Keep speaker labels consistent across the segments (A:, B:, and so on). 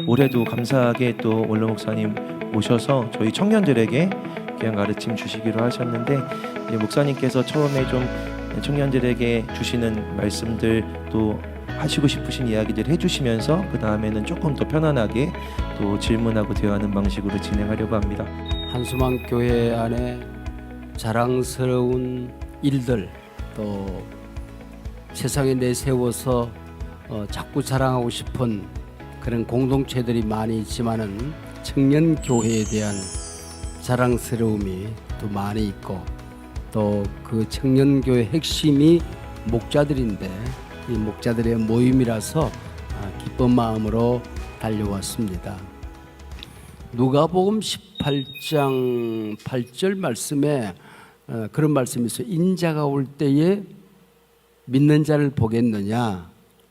A: 올해도 감사하게 또 원로 목사님 오셔서 저희 청년들에게 귀한 가르침 주시기로 하셨는데, 이제 목사님께서 처음에 좀 청년들에게 주시는 말씀들, 또 하시고 싶으신 이야기들 해주시면서 그 다음에는 조금 더 편안하게 또 질문하고 대화하는 방식으로 진행하려고 합니다.
B: 한수망 교회 안에 자랑스러운 일들, 또 세상에 내세워서 자꾸 자랑하고 싶은 그런 공동체들이 많이 있지만은 청년 교회에 대한 자랑스러움이 또 많이 있고, 또 그 청년 교회 핵심이 목자들인데, 이 목자들의 모임이라서 기쁜 마음으로 달려왔습니다. 누가복음 18장 8절 말씀에 그런 말씀이 있어요. 인자가 올 때에 믿는 자를 보겠느냐.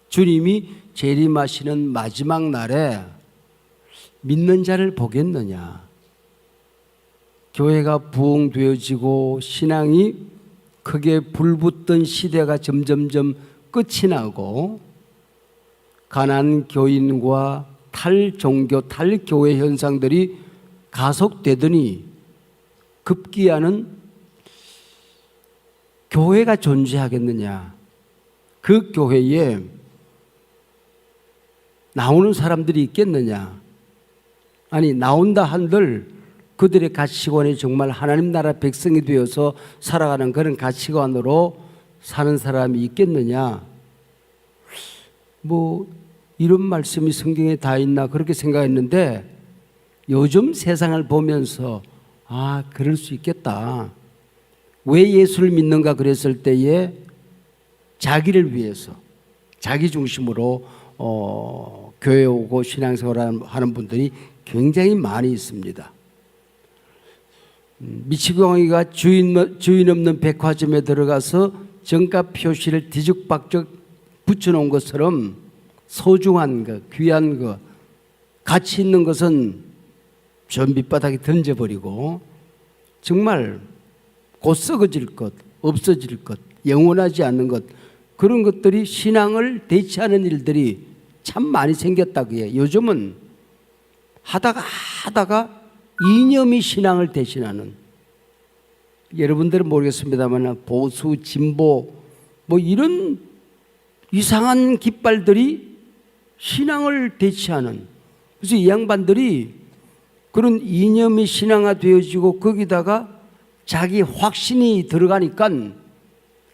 B: 주님이 재림하시는 마지막 날에 믿는 자를 보겠느냐. 교회가 부흥되어지고 신앙이 크게 불붙던 시대가 점점점 끝이 나고, 가난 교인과 탈종교, 탈교회 현상들이 가속되더니 급기야는 교회가 존재하겠느냐. 그 교회에 나오는 사람들이 있겠느냐. 아니, 나온다 한들 그들의 가치관이 정말 하나님 나라 백성이 되어서 살아가는 그런 가치관으로 사는 사람이 있겠느냐. 뭐 이런 말씀이 성경에 다 있나 그렇게 생각했는데, 요즘 세상을 보면서 그럴 수 있겠다. 왜 예수를 믿는가 그랬을 때에 자기를 위해서, 자기 중심으로 교회 오고 신앙생활 하는 분들이 굉장히 많이 있습니다. 미치광이가 주인 없는 백화점에 들어가서 정가 표시를 뒤죽박죽 붙여놓은 것처럼 소중한 것, 귀한 것, 가치 있는 것은 저 밑바닥에 던져버리고, 정말 곧 썩어질 것, 없어질 것, 영원하지 않는 것, 그런 것들이 신앙을 대체하는 일들이 참 많이 생겼다고요. 요즘은 하다가 이념이 신앙을 대신하는, 여러분들은 모르겠습니다만 보수, 진보 뭐 이런 이상한 깃발들이 신앙을 대체하는, 그래서 이 양반들이 그런 이념이 신앙화되어지고 거기다가 자기 확신이 들어가니까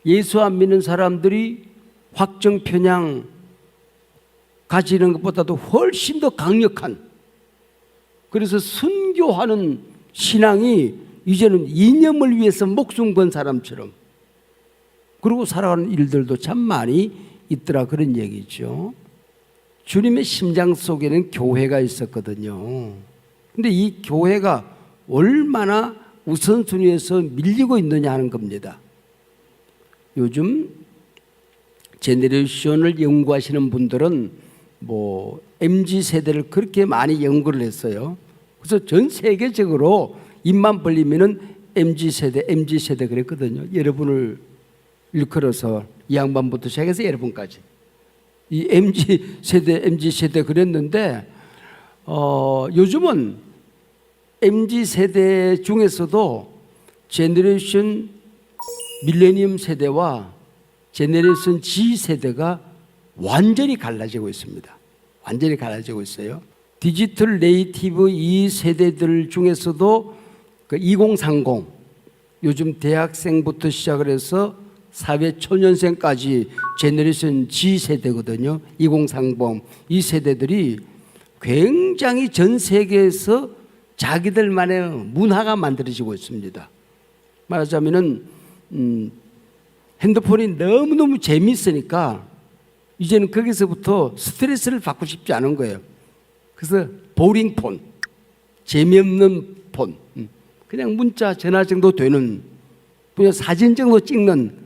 B: 예수 안 믿는 사람들이 확정 편향 가지는 것보다도 훨씬 더 강력한, 그래서 순교하는 신앙이 이제는 이념을 위해서 목숨 건 사람처럼 그러고 살아가는 일들도 참 많이 있더라, 그런 얘기죠. 주님의 심장 속에는 교회가 있었거든요. 근데 이 교회가 얼마나 우선순위에서 밀리고 있느냐 하는 겁니다. 요즘 제너레이션을 연구하시는 분들은 뭐 MZ세대를 그렇게 많이 연구를 했어요. 그래서 전 세계적으로 입만 벌리면은 MZ세대 그랬거든요. 여러분을 일컬어서 이 양반부터 시작해서 여러분까지 이 MZ세대 그랬는데, 요즘은 MZ세대 중에서도 제너레이션 밀레니엄 세대와 제너레이션 Z 세대가 완전히 갈라지고 있습니다. 완전히 갈라지고 있어요. 디지털 네이티브 이 세대들 중에서도 그 2030, 요즘 대학생부터 시작을 해서 사회 초년생까지 제너레이션 Z 세대거든요. 2030 이 세대들이 굉장히 전 세계에서 자기들만의 문화가 만들어지고 있습니다. 말하자면은 핸드폰이 너무너무 재미있으니까 이제는 거기서부터 스트레스를 받고 싶지 않은 거예요. 그래서 보링폰, 재미없는 폰, 그냥 문자 전화 정도 되는, 그냥 사진 정도 찍는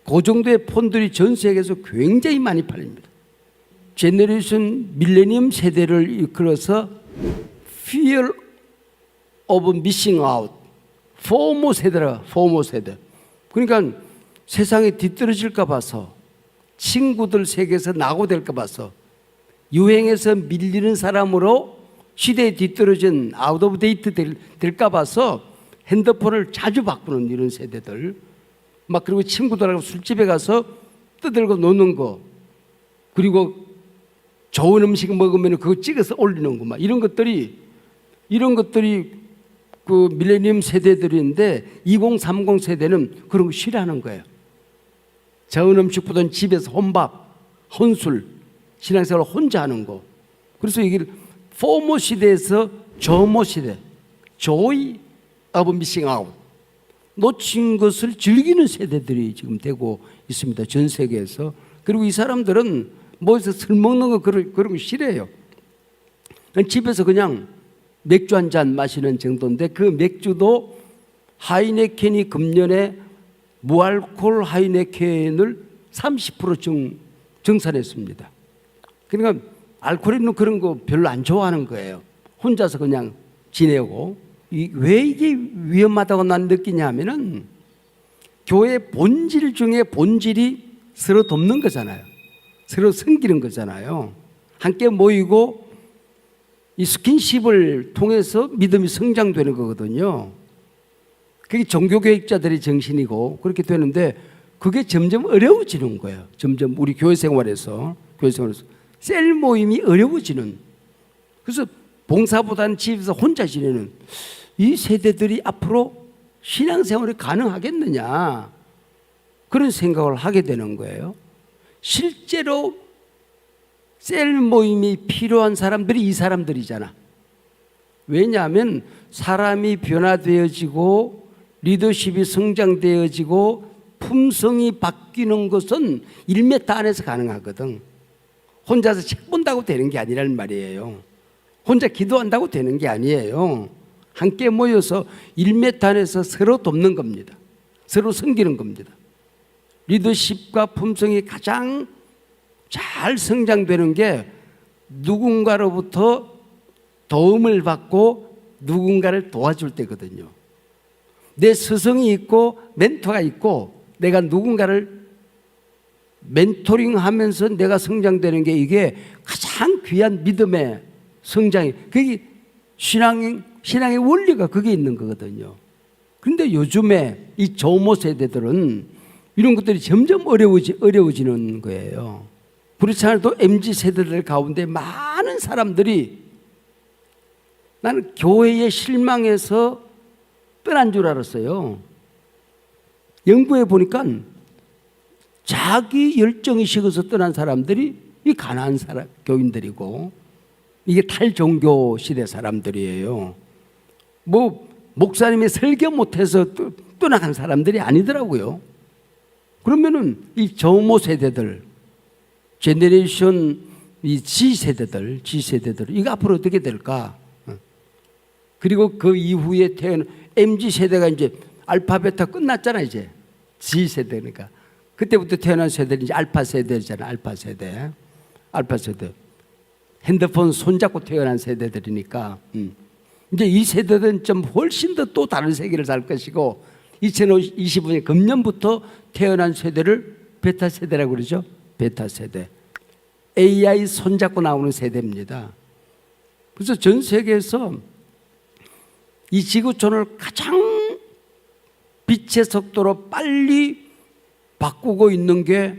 B: 그 정도의 폰들이 전 세계에서 굉장히 많이 팔립니다. 제너레이션 밀레니엄 세대를 이끌어서 Fear of Missing Out, 포모 세대라, 포모 세대. 그러니까 세상에 뒤떨어질까 봐서, 친구들 세계에서 낙오될까 봐서 유행에서 밀리는 사람으로 시대에 뒤떨어진 아웃 오브 데이트 될까 봐서 핸드폰을 자주 바꾸는 이런 세대들. 막 그리고 친구들하고 술집에 가서 떠들고 노는 거. 그리고 좋은 음식 먹으면 그거 찍어서 올리는 거. 막 이런 것들이 그 밀레니엄 세대들인데 2030 세대는 그런 거 싫어하는 거예요. 좋은 음식보다는 집에서 혼밥, 혼술, 신앙생활을 혼자 하는 거. 그래서 이게 포모 시대에서 저모 시대, joy of missing out, 놓친 것을 즐기는 세대들이 지금 되고 있습니다. 전 세계에서. 그리고 이 사람들은 뭐에서 술 먹는 거 그런 거 싫어해요. 집에서 그냥 맥주 한 잔 마시는 정도인데 그 맥주도 하이네켄이 금년에 무알콜 하이네켄을 30% 정산했습니다. 그러니까 알코올 있는 그런 거 별로 안 좋아하는 거예요. 혼자서 그냥 지내고. 왜 이게 위험하다고 난 느끼냐 하면은 교회 본질 중에 본질이 서로 돕는 거잖아요. 서로 섬기는 거잖아요. 함께 모이고 이 스킨십을 통해서 믿음이 성장되는 거거든요. 그게 종교교육자들의 정신이고 그렇게 되는데 그게 점점 어려워지는 거예요. 점점 우리 교회 생활에서 셀 모임이 어려워지는. 그래서 봉사보다는 집에서 혼자 지내는 이 세대들이 앞으로 신앙생활이 가능하겠느냐 그런 생각을 하게 되는 거예요. 실제로 셀 모임이 필요한 사람들이 이 사람들이잖아. 왜냐하면 사람이 변화되어지고 리더십이 성장되어지고 품성이 바뀌는 것은 1m 안에서 가능하거든. 혼자서 책 본다고 되는 게 아니라는 말이에요. 혼자 기도한다고 되는 게 아니에요. 함께 모여서 1m 안에서 서로 돕는 겁니다. 서로 섬기는 겁니다. 리더십과 품성이 가장 잘 성장되는 게 누군가로부터 도움을 받고 누군가를 도와줄 때거든요. 내 스승이 있고 멘토가 있고 내가 누군가를 멘토링 하면서 내가 성장되는 게 이게 가장 귀한 믿음의 성장이, 그게 신앙의 원리가 그게 있는 거거든요. 그런데 요즘에 이 조모 세대들은 이런 것들이 점점 어려워지는 거예요. 그렇지 않아도 MZ 세대들 가운데 많은 사람들이 나는 교회에 실망해서 떠난 줄 알았어요. 연구해 보니까 자기 열정이 식어서 떠난 사람들이 이 가난한 교인들이고 이게 탈종교 시대 사람들이에요. 뭐 목사님이 설교 못해서 떠나간 사람들이 아니더라고요. 그러면은 이 저모 세대들, 제너레이션 이 G 세대들 이거 앞으로 어떻게 될까? 그리고 그 이후에 태어난 MZ 세대가 이제 알파 베타 끝났잖아. 이제 G 세대니까 그때부터 태어난 세대는 이제 알파 세대잖아. 알파 세대 핸드폰 손잡고 태어난 세대들이니까 이제 이 세대들은 좀 훨씬 더 또 다른 세계를 살 것이고 2025년 금년부터 태어난 세대를 베타 세대라고 그러죠. 베타 세대. AI 손잡고 나오는 세대입니다. 그래서 전 세계에서 이 지구촌을 가장 빛의 속도로 빨리 바꾸고 있는 게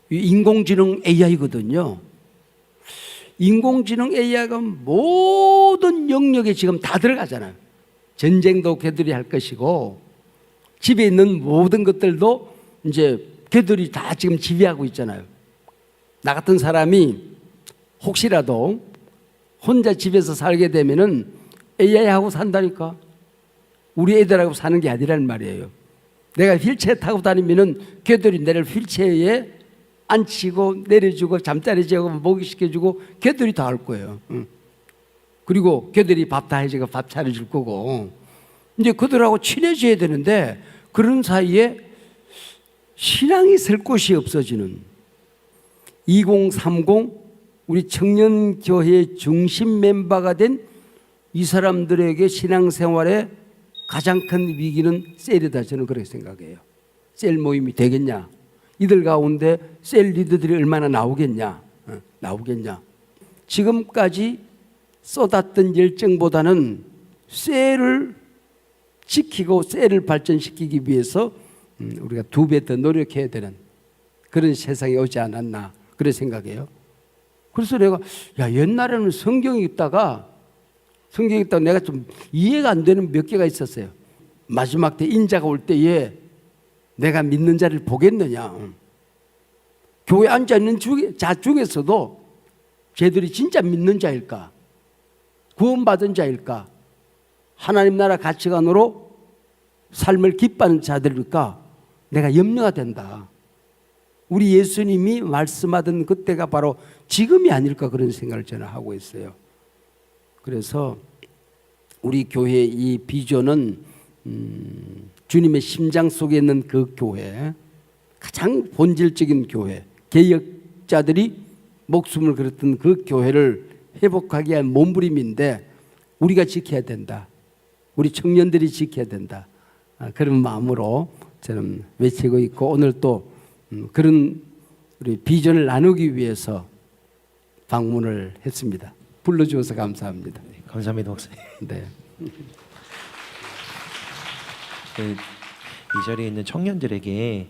B: 인공지능 AI거든요. 인공지능 AI가 모든 영역에 지금 다 들어가잖아요. 전쟁도 걔들이 할 것이고 집에 있는 모든 것들도 이제 걔들이 다 지금 지배하고 있잖아요. 나 같은 사람이 혹시라도 혼자 집에서 살게 되면은 AI하고 산다니까. 우리 애들하고 사는 게 아니라는 말이에요. 내가 휠체어 타고 다니면은 걔들이 내를 휠체어에 앉히고 내려주고 잠자리 재고 목욕시켜주고 걔들이 다 할 거예요. 그리고 걔들이 밥 다 해주고 밥 차려줄 거고 이제 그들하고 친해져야 되는데 그런 사이에 신앙이 설 곳이 없어지는 2030 우리 청년교회 중심 멤버가 된 이 사람들에게 신앙생활에 가장 큰 위기는 셀이다. 저는 그렇게 생각해요. 셀 모임이 되겠냐? 이들 가운데 셀 리더들이 얼마나 나오겠냐? 나오겠냐? 지금까지 쏟았던 열정보다는 셀을 지키고 셀을 발전시키기 위해서 우리가 2배 더 노력해야 되는 그런 세상이 오지 않았나 그런 생각해요. 그래서 내가 옛날에는 성경이 있다가 내가 좀 이해가 안 되는 몇 개가 있었어요. 마지막 때 인자가 올 때에 내가 믿는 자를 보겠느냐. 교회 앉아있는 자 중에서도 쟤들이 진짜 믿는 자일까? 구원받은 자일까? 하나님 나라 가치관으로 삶을 기뻐하는 자들일까? 내가 염려가 된다. 우리 예수님이 말씀하던 그때가 바로 지금이 아닐까 그런 생각을 저는 하고 있어요. 그래서 우리 교회의 이 비전은 주님의 심장 속에 있는 그 교회, 가장 본질적인 교회, 개혁자들이 목숨을 걸었던 그 교회를 회복하기 위한 몸부림인데 우리가 지켜야 된다. 우리 청년들이 지켜야 된다. 그런 마음으로 저는 외치고 있고 오늘 또 그런 우리 비전을 나누기 위해서 방문을 했습니다. 불러주셔서 감사합니다.
A: 네, 감사합니다, 목사님.
B: 네.
A: 이 자리에 있는 청년들에게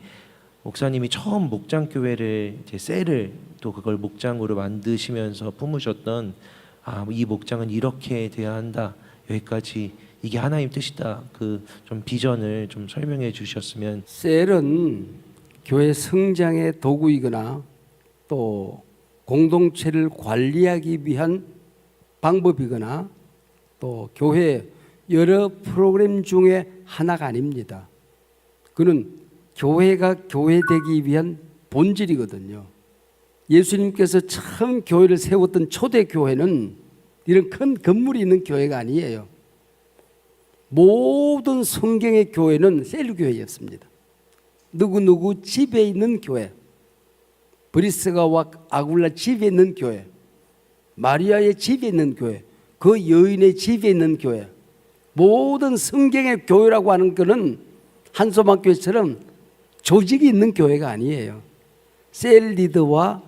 A: 목사님이 처음 목장교회를 이제 셀을 또 그걸 목장으로 만드시면서 품으셨던 이 목장은 이렇게 돼야 한다. 여기까지 이게 하나님 뜻이다. 그 좀 비전을 좀 설명해 주셨으면.
B: 셀은 교회 성장의 도구이거나 또 공동체를 관리하기 위한 방법이거나 또 교회 여러 프로그램 중에 하나가 아닙니다. 그는 교회가 교회되기 위한 본질이거든요. 예수님께서 처음 교회를 세웠던 초대 교회는 이런 큰 건물이 있는 교회가 아니에요. 모든 성경의 교회는 셀교회였습니다. 누구누구 집에 있는 교회, 브리스가와 아굴라 집에 있는 교회, 마리아의 집에 있는 교회, 그 여인의 집에 있는 교회, 모든 성경의 교회라고 하는 것은 한소만 교회처럼 조직이 있는 교회가 아니에요. 셀 리더와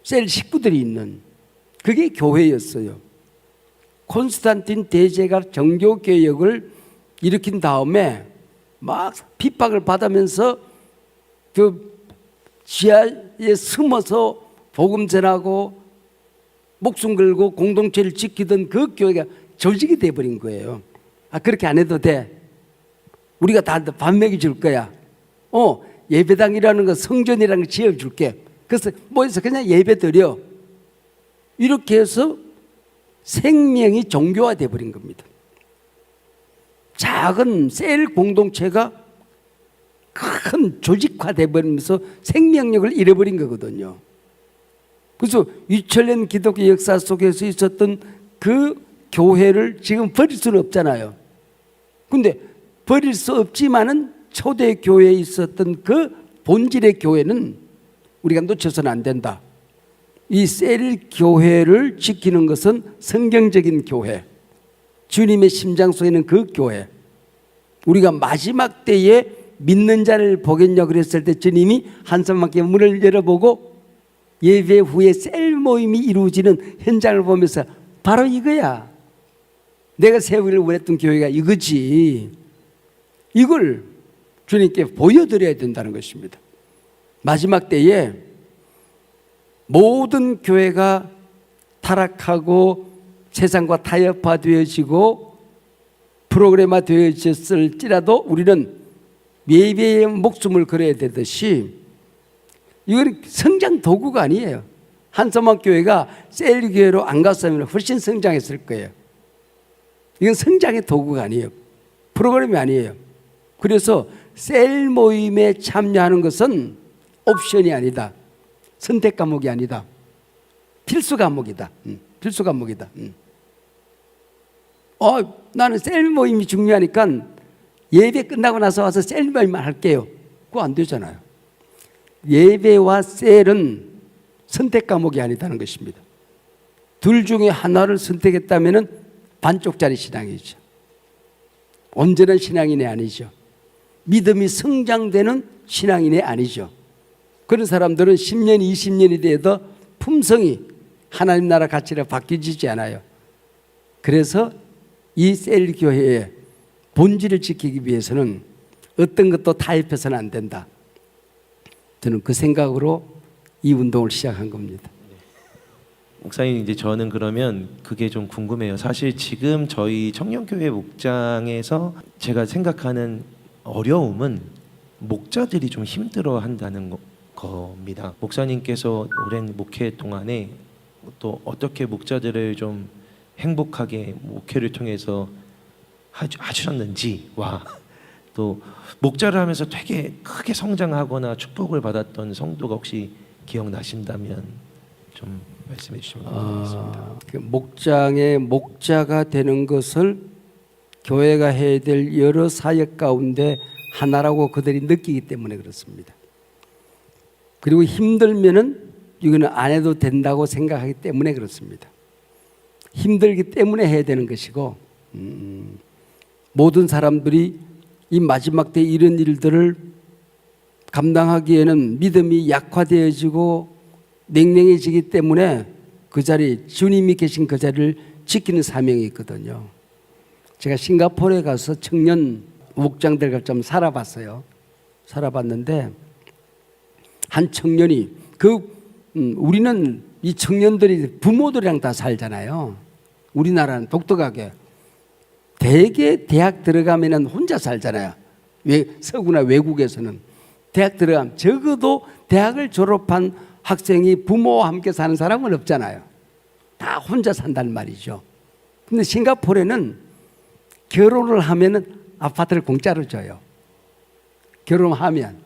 B: 셀 식구들이 있는 그게 교회였어요. 콘스탄틴 대제가 정교개혁을 일으킨 다음에 막 핍박을 받으면서 그 지하에 숨어서 복음 전하고 목숨 걸고 공동체를 지키던 그 교회가 조직이 돼버린 거예요. 그렇게 안 해도 돼. 우리가 다 밥 먹여줄 거야. 예배당이라는 거 성전이라는 거 지어줄게. 그래서 모여서 그냥 예배 드려. 이렇게 해서 생명이 종교화 돼버린 겁니다. 작은 셀 공동체가 큰 조직화 돼버리면서 생명력을 잃어버린 거거든요. 그래서 2000년 기독교 역사 속에서 있었던 그 교회를 지금 버릴 수는 없잖아요. 근데 버릴 수 없지만은 초대 교회에 있었던 그 본질의 교회는 우리가 놓쳐서는 안 된다. 이 셀 교회를 지키는 것은 성경적인 교회, 주님의 심장 속에 있는 그 교회. 우리가 마지막 때에 믿는 자를 보겠냐 그랬을 때 주님이 한숨밖에 문을 열어보고 예배 후에 셀 모임이 이루어지는 현장을 보면서 바로 이거야. 내가 세우기를 원했던 교회가 이거지. 이걸 주님께 보여드려야 된다는 것입니다. 마지막 때에 모든 교회가 타락하고 세상과 타협화되어지고 프로그램화되어졌을지라도 우리는 예배에 목숨을 걸어야 되듯이 이건 성장 도구가 아니에요. 한서만 교회가 셀교회로 안 갔으면 훨씬 성장했을 거예요. 이건 성장의 도구가 아니에요. 프로그램이 아니에요. 그래서 셀 모임에 참여하는 것은 옵션이 아니다. 선택 과목이 아니다. 필수 과목이다. 필수 과목이다. 나는 셀 모임이 중요하니까 예배 끝나고 나서 와서 셀 모임만 할게요. 그거 안 되잖아요. 예배와 셀은 선택 과목이 아니다는 것입니다. 둘 중에 하나를 선택했다면 반쪽짜리 신앙이죠. 온전한 신앙인이 아니죠. 믿음이 성장되는 신앙인이 아니죠. 그런 사람들은 10년, 20년이 돼도 품성이 하나님 나라 가치로 바뀌지 않아요. 그래서 이 셀 교회의 본질을 지키기 위해서는 어떤 것도 타협해서는 안 된다. 저는 그 생각으로 이 운동을 시작한 겁니다.
A: 목사님, 이제 저는 그러면 그게 좀 궁금해요. 사실 지금 저희 청년교회 목장에서 제가 생각하는 어려움은 목자들이 좀 힘들어한다는 겁니다. 목사님께서 오랜 목회 동안에 또 어떻게 목자들을 좀 행복하게 목회를 통해서 하셨는지와 또 목자를 하면서 되게 크게 성장하거나 축복을 받았던 성도가 혹시 기억나신다면 좀 말씀해 주시면 감사하겠습니다.
B: 그 목장의 목자가 되는 것을 교회가 해야 될 여러 사역 가운데 하나라고 그들이 느끼기 때문에 그렇습니다. 그리고 힘들면은 이거는 안 해도 된다고 생각하기 때문에 그렇습니다. 힘들기 때문에 해야 되는 것이고, 모든 사람들이 이 마지막 때 이런 일들을 감당하기에는 믿음이 약화되어지고 냉랭해지기 때문에 그 자리, 주님이 계신 그 자리를 지키는 사명이 있거든요. 제가 싱가포르에 가서 청년 목장들과 좀 살아봤어요. 살아봤는데 한 청년이 우리는 이 청년들이 부모들이랑 다 살잖아요. 우리나라는 독특하게 대개 대학 들어가면은 혼자 살잖아요. 서구나 외국에서는 대학 들어가면 적어도 대학을 졸업한 학생이 부모와 함께 사는 사람은 없잖아요. 다 혼자 산단 말이죠. 근데 싱가포르에는 결혼을 하면은 아파트를 공짜로 줘요. 결혼하면.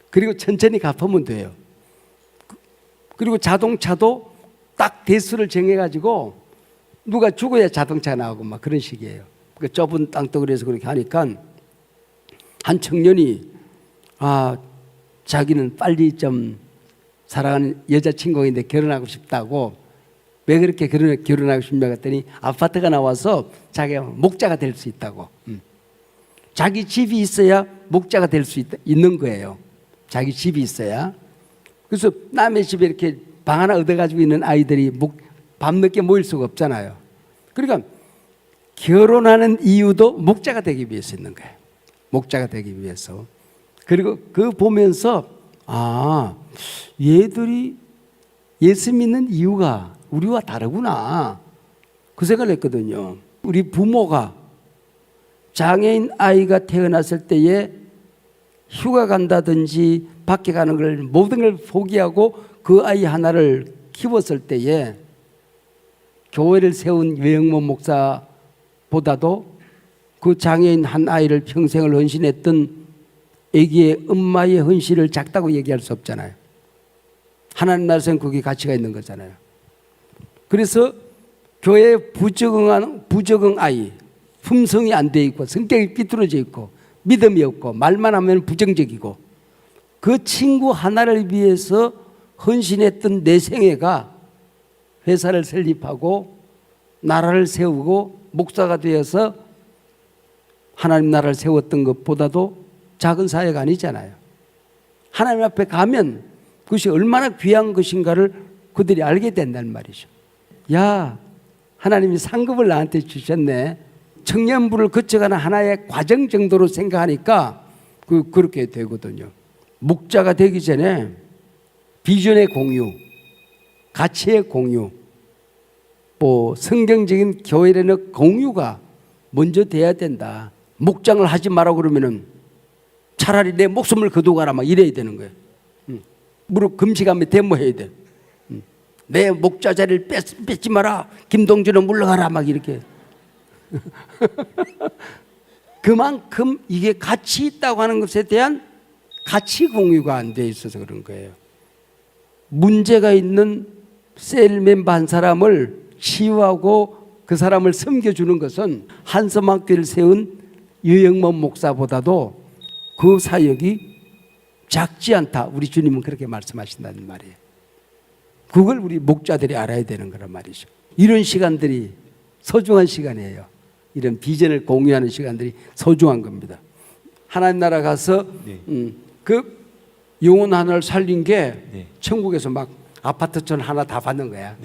B: 그리고 천천히 갚으면 돼요. 그리고 자동차도 딱 대수를 정해가지고 누가 죽어야 자동차 나오고 막 그런 식이에요. 그 좁은 땅덩어리에서 그렇게 하니까 한 청년이 자기는 빨리 좀 사랑하는 여자친구가 있는데 결혼하고 싶다고. 왜 그렇게 결혼하고 싶냐 했더니 아파트가 나와서 자기가 목자가 될 수 있다고. 자기 집이 있어야 목자가 될 수 있는 거예요. 자기 집이 있어야. 그래서 남의 집에 이렇게 방 하나 얻어가지고 있는 아이들이 밤늦게 모일 수가 없잖아요. 그러니까 결혼하는 이유도 목자가 되기 위해서 있는 거예요. 목자가 되기 위해서. 그리고 그거 보면서 얘들이 예수 믿는 이유가 우리와 다르구나. 그 생각을 했거든요. 우리 부모가 장애인 아이가 태어났을 때에 휴가 간다든지 밖에 가는 걸 모든 걸 포기하고 그 아이 하나를 키웠을 때에 교회를 세운 외영모 목사보다도 그 장애인 한 아이를 평생을 헌신했던 애기의 엄마의 헌신을 작다고 얘기할 수 없잖아요. 하나님 나라에서는 그게 가치가 있는 거잖아요. 그래서 교회에 부적응 아이, 품성이 안 돼 있고 성격이 삐뚤어져 있고 믿음이 없고 말만 하면 부정적이고 그 친구 하나를 위해서 헌신했던 내 생애가 회사를 설립하고 나라를 세우고 목사가 되어서 하나님 나라를 세웠던 것보다도 작은 사회가 아니잖아요. 하나님 앞에 가면 그것이 얼마나 귀한 것인가를 그들이 알게 된단 말이죠. 야, 하나님이 상급을 나한테 주셨네. 청년부를 거쳐가는 하나의 과정 정도로 생각하니까 그렇게 되거든요. 목자가 되기 전에 비전의 공유, 가치의 공유, 성경적인 교회라는 공유가 먼저 돼야 된다. 목장을 하지 마라 그러면은 차라리 내 목숨을 거두가라 막 이래야 되는 거예요. 무릎 금식하면 데모해야 돼. 내 목자 자리를 뺏지 마라. 김동준은 물러가라 막 이렇게. 그만큼 이게 가치 있다고 하는 것에 대한 가치 공유가 안 돼 있어서 그런 거예요. 문제가 있는 셀 멤버 한 사람을 치유하고 그 사람을 섬겨주는 것은 한섬학교를 세운 유영범 목사보다도 그 사역이 작지 않다. 우리 주님은 그렇게 말씀하신다는 말이에요. 그걸 우리 목자들이 알아야 되는 거란 말이죠. 이런 시간들이 소중한 시간이에요. 이런 비전을 공유하는 시간들이 소중한 겁니다. 하나님 나라 가서 그 영혼 하나를 살린 게 천국에서 막 아파트촌 하나 다 받는 거야.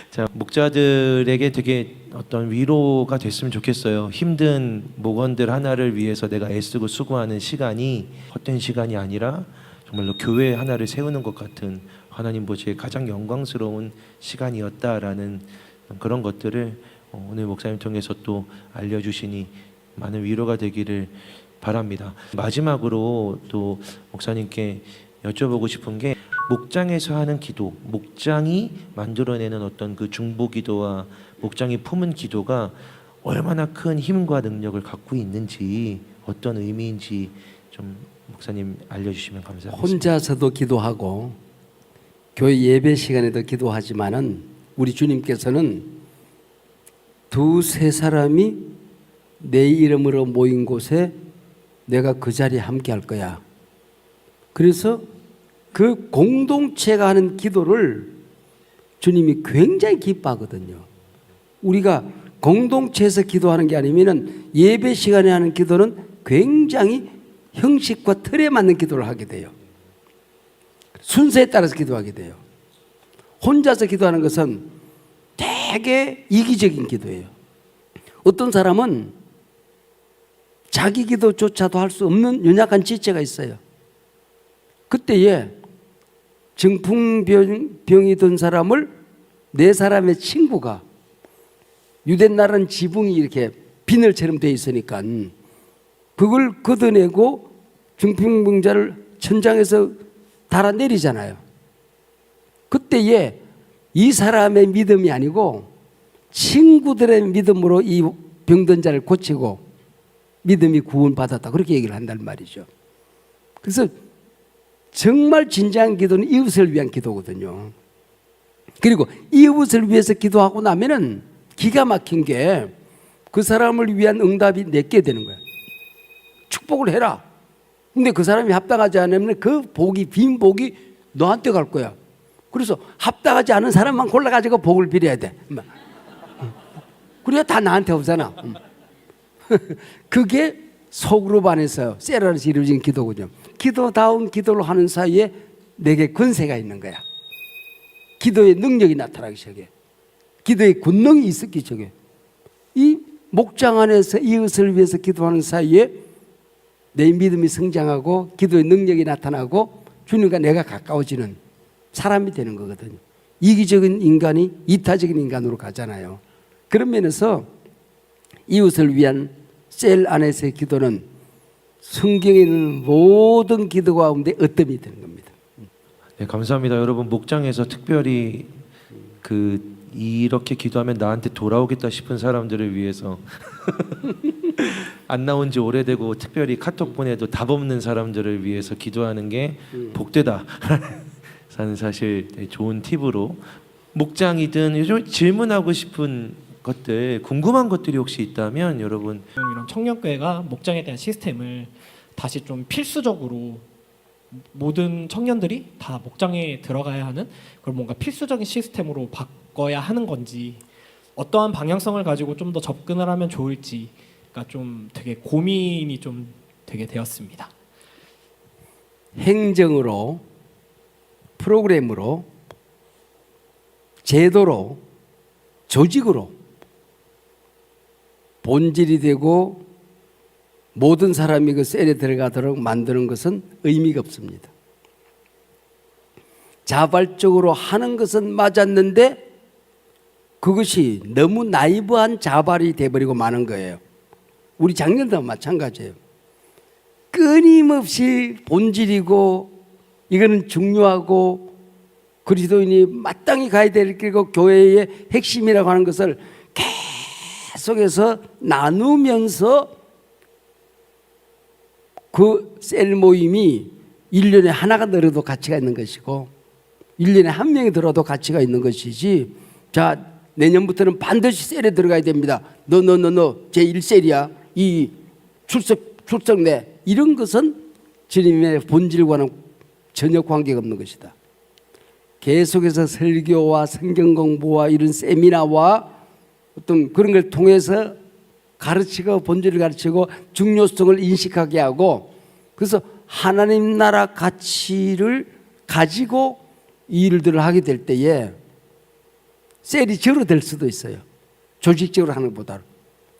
A: 자, 목자들에게 되게 어떤 위로가 됐으면 좋겠어요. 힘든 목원들 하나를 위해서 내가 애쓰고 수고하는 시간이 헛된 시간이 아니라 정말로 교회 하나를 세우는 것 같은 하나님 보시기에 가장 영광스러운 시간이었다라는 그런 것들을 오늘 목사님 통해서 또 알려주시니 많은 위로가 되기를 바랍니다. 마지막으로 또 목사님께 여쭤보고 싶은 게 목장에서 하는 기도, 목장이 만들어내는 어떤 그 중보기도와 목장이 품은 기도가 얼마나 큰 힘과 능력을 갖고 있는지, 어떤 의미인지 좀 목사님 알려주시면 감사하겠습니다.
B: 혼자서도 기도하고 교회 예배 시간에도 기도하지만은 우리 주님께서는 두세 사람이 내 이름으로 모인 곳에 내가 그 자리에 함께 할 거야. 그래서 그 공동체가 하는 기도를 주님이 굉장히 기뻐하거든요. 우리가 공동체에서 기도하는 게 아니면은 예배 시간에 하는 기도는 굉장히 형식과 틀에 맞는 기도를 하게 돼요. 순서에 따라서 기도하게 돼요. 혼자서 기도하는 것은 되게 이기적인 기도예요. 어떤 사람은 자기 기도조차도 할 수 없는 연약한 지체가 있어요. 그때에 정풍병이 든 사람을 네 사람의 친구가, 유대나라는 지붕이 이렇게 비늘처럼 되어 있으니까 그걸 걷어내고 정풍병자를 천장에서 달아내리잖아요. 그때에 이 사람의 믿음이 아니고 친구들의 믿음으로 이 병든 자를 고치고 믿음이 구원받았다, 그렇게 얘기를 한단 말이죠. 그래서 정말 진정한 기도는 이웃을 위한 기도거든요. 그리고 이웃을 위해서 기도하고 나면은 기가 막힌 게 그 사람을 위한 응답이 내게 되는 거야. 축복을 해라. 근데 그 사람이 합당하지 않으면 그 복이, 빈 복이 너한테 갈 거야. 그래서 합당하지 않은 사람만 골라가지고 복을 빌어야 돼. 그래야 다 나한테 오잖아. 그게 소그룹 안에서 셀 안에서 이루어진 기도군요. 기도다운 기도를 하는 사이에 내게 권세가 있는 거야. 기도의 능력이 나타나기 시작해. 기도의 권능이 있기 시작해. 이 목장 안에서 이웃을 위해서 기도하는 사이에 내 믿음이 성장하고 기도의 능력이 나타나고 주님과 내가 가까워지는 사람이 되는 거거든요. 이기적인 인간이 이타적인 인간으로 가잖아요. 그런 면에서 이웃을 위한 셀 안에서의 기도는 성경에 있는 모든 기도 가운데 어뜸이 되는 겁니다.
A: 네, 감사합니다. 여러분, 목장에서 특별히 이렇게 기도하면 나한테 돌아오겠다 싶은 사람들을 위해서 안 나온 지 오래되고 특별히 카톡 보내도 답 없는 사람들을 위해서 기도하는 게 복되다 라는 사실 좋은 팁으로, 목장이든 요즘 질문하고 싶은 것들, 궁금한 것들이 혹시 있다면 여러분,
C: 이런 청년교회가 목장에 대한 시스템을 다시 좀 필수적으로 모든 청년들이 다 목장에 들어가야 하는 그런 뭔가 필수적인 시스템으로 바꿔야 하는 건지, 어떠한 방향성을 가지고 좀 더 접근을 하면 좋을지가 좀 되게 고민이 좀 되게 되었습니다.
B: 행정으로, 프로그램으로, 제도로, 조직으로 본질이 되고 모든 사람이 그 셀에 들어가도록 만드는 것은 의미가 없습니다. 자발적으로 하는 것은 맞았는데 그것이 너무 나이브한 자발이 돼버리고 마는 거예요. 우리 작년도 마찬가지예요. 끊임없이 본질이고 이거는 중요하고 그리스도인이 마땅히 가야 될 길이고 교회의 핵심이라고 하는 것을 계속해서 나누면서 그 셀 모임이 1년에 하나가 늘어도 가치가 있는 것이고 1년에 한 명이 들어도 가치가 있는 것이지, 자 내년부터는 반드시 셀에 들어가야 됩니다. 너 제1셀이야. 이 출석 내. 이런 것은 주님의 본질과는 전혀 관계가 없는 것이다. 계속해서 설교와 성경 공부와 이런 세미나와 어떤 그런 걸 통해서 가르치고 본질을 가르치고 중요성을 인식하게 하고, 그래서 하나님 나라 가치를 가지고 이 일들을 하게 될 때에 셀이 줄어들 수도 있어요. 조직적으로 하는 것보다.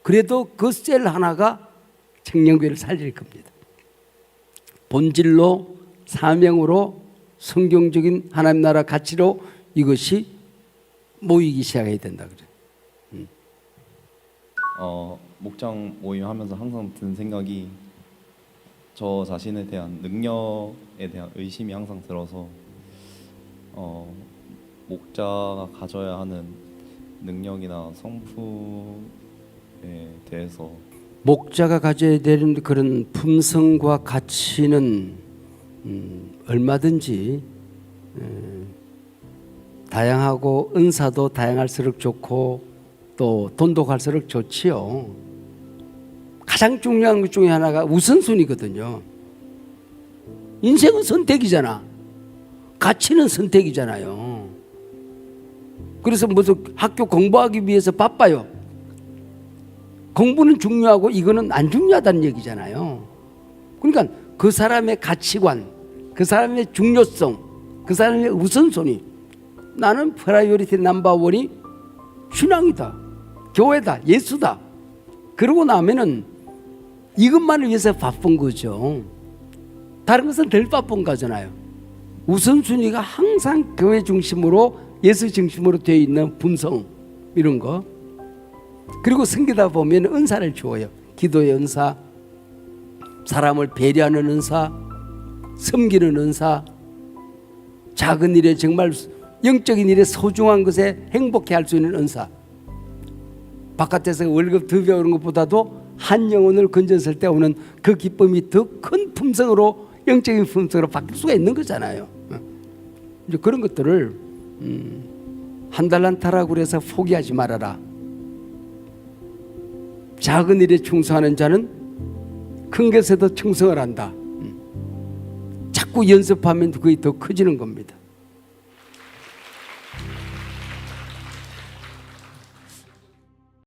B: 그래도 그 셀 하나가 청년교회를 살릴 겁니다. 본질로 사명으로 성경적인 하나님 나라 가치로 이것이 모이기 시작해야 된다 그래.
D: 목장 모임하면서 항상 든 생각이 저 자신에 대한 능력에 대한 의심이 항상 들어서 목자가 가져야 하는 능력이나 성품에 대해서
B: 목자가 가져야 되는 그런 품성과 가치는 얼마든지 다양하고 은사도 다양할수록 좋고 또 돈도 갈수록 좋지요. 가장 중요한 것 중에 하나가 우선순위거든요. 인생은 선택이잖아. 가치는 선택이잖아요. 그래서 무슨 학교 공부하기 위해서 바빠요. 공부는 중요하고 이거는 안 중요하다는 얘기잖아요. 그러니까 그 사람의 가치관, 그 사람의 중요성, 그 사람의 우선순위. 나는 프라이어리티 넘버원이 신앙이다, 교회다, 예수다. 그러고 나면은 이것만을 위해서 바쁜 거죠. 다른 것은 덜 바쁜 거잖아요. 우선순위가 항상 교회 중심으로 예수 중심으로 되어 있는 품성 이런 거. 그리고 섬기다 보면 은사를 주어요. 기도의 은사, 사람을 배려하는 은사, 섬기는 은사, 작은 일에 정말 영적인 일에 소중한 것에 행복해 할 수 있는 은사. 바깥에서 월급 더 배우는 것보다도 한 영혼을 건졌을 때 오는 그 기쁨이 더 큰 품성으로, 영적인 품성으로 바뀔 수가 있는 거잖아요. 이제 그런 것들을 한 달란트라고 그래서 포기하지 말아라. 작은 일에 충성하는 자는 큰 것에도 충성을 한다. 자꾸 연습하면 그게 더 커지는 겁니다.